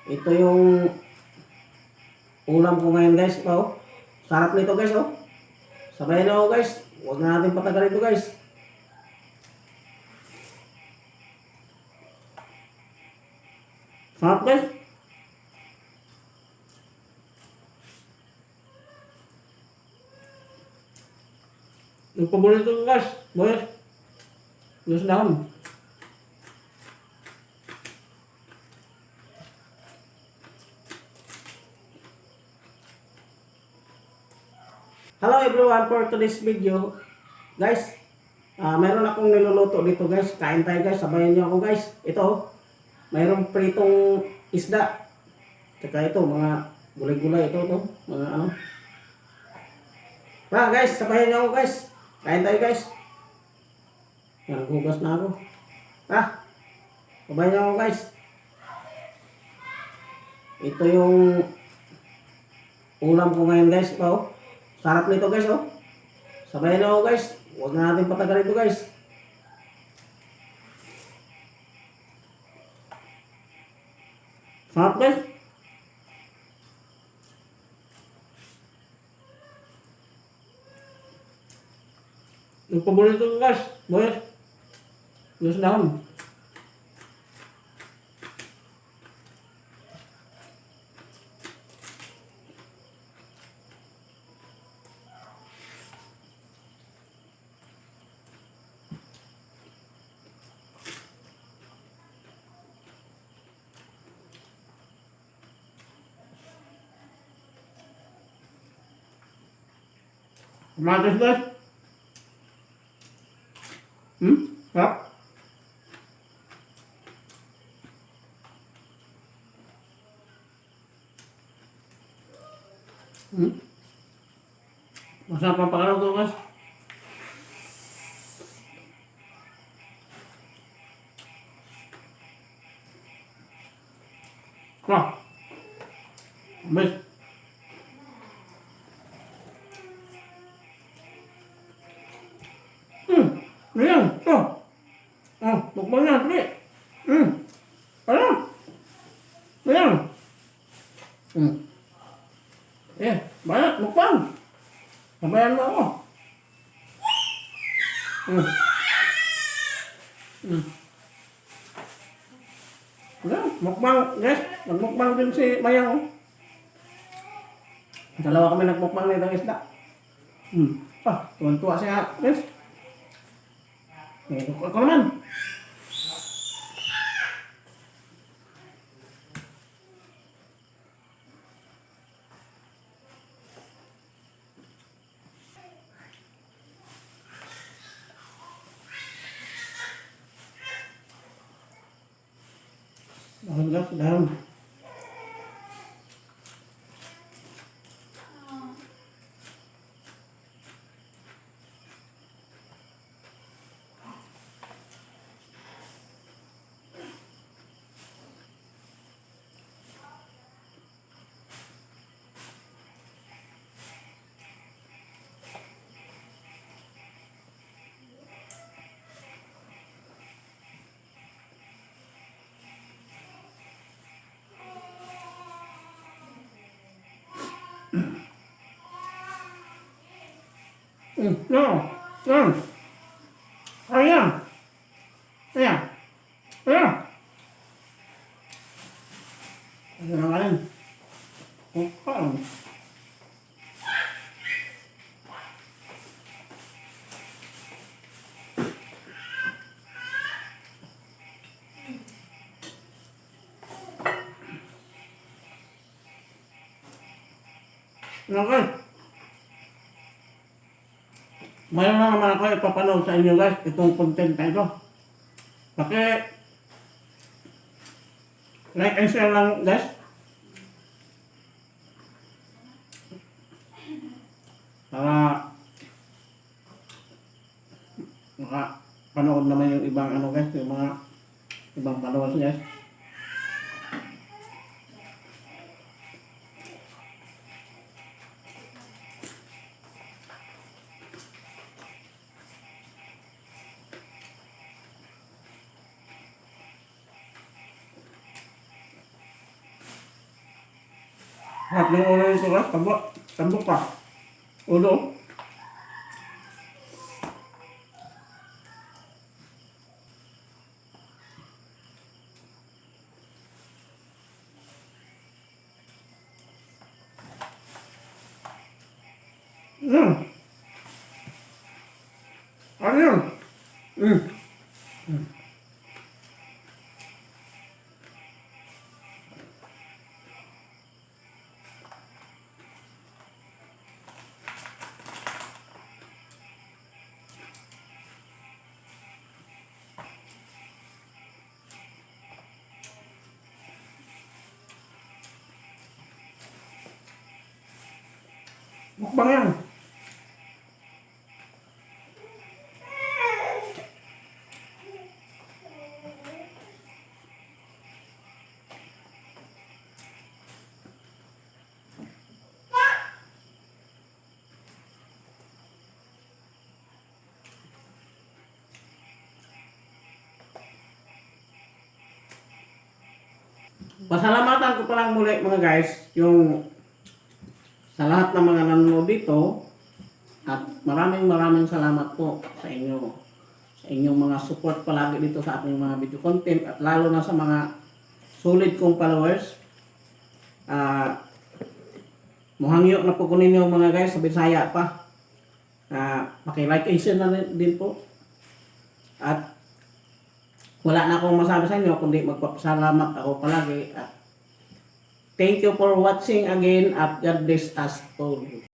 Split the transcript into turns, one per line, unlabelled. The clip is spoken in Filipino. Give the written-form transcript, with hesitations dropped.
Ito yung ulam ko ngayon guys. Oh. Sarap nito guys. Oh. Sabayan na ako guys. Huwag na natin patagalin ito guys. Sarap guys. Yung paborito ko guys. Boy. Yung dahon. Hello everyone, for today's video guys, mayroon akong niluluto dito guys. Kain tayo guys, sabayan niyo ako guys. Ito, mayroong pritong isda. Tsaka ito, mga gulay-gulay ito, mga ano. Guys, sabayan niyo ako guys. Kain tayo guys. Yan, hugas na ako. Sabayan niyo ako guys. Ito yung ulam ko ngayon guys. Oh. Sarap nito guys. Oh. Sabayan niyo ako guys. Huwag na natin patagalin ito guys. Sarap guys. Yung paborito ko guys. Boy. Yung dahon. Kamatis guys. Sarap. Masarap ang pakalaw to guys. Amis. Ayan, ito. Bukbang na, tuloy. Ayan. Ayan. Banyak, bukbang. Sabayan mo ako. Ayan, mukbang, guys. Nagmukbang din si Mayang. Dalawa kami nagmukbang na itong isda. Tuwan-tuwa siya, guys. Ako naman. Dahon guys, dahon. No. Ayan. Ayan. Ayan. Ayan ang alin. Parang. Okay. Mayroon na naman ako ipapanood sa inyo guys, itong content na ito. Like and share lang guys. Para makapanood naman yung ibang ano guys, yung mga ibang followers guys. Harap ng ulo nito guys. Tambok pa. Ulo. Ano yun? Mukbang yan. Pasalamatan ko pa lang muli mga guys, yung sa lahat ng mga nanonood dito at maraming salamat po sa inyo. Sa inyong mga support palagi dito sa ating mga video content at lalo na sa mga solid kong followers. Muhangyo na po ko ninyo mga guys sa Bisaya pa. Paki-like and share na din po. At wala na akong masabi sa inyo kundi magpapasalamat ako palagi. At thank you for watching again at God bless us all.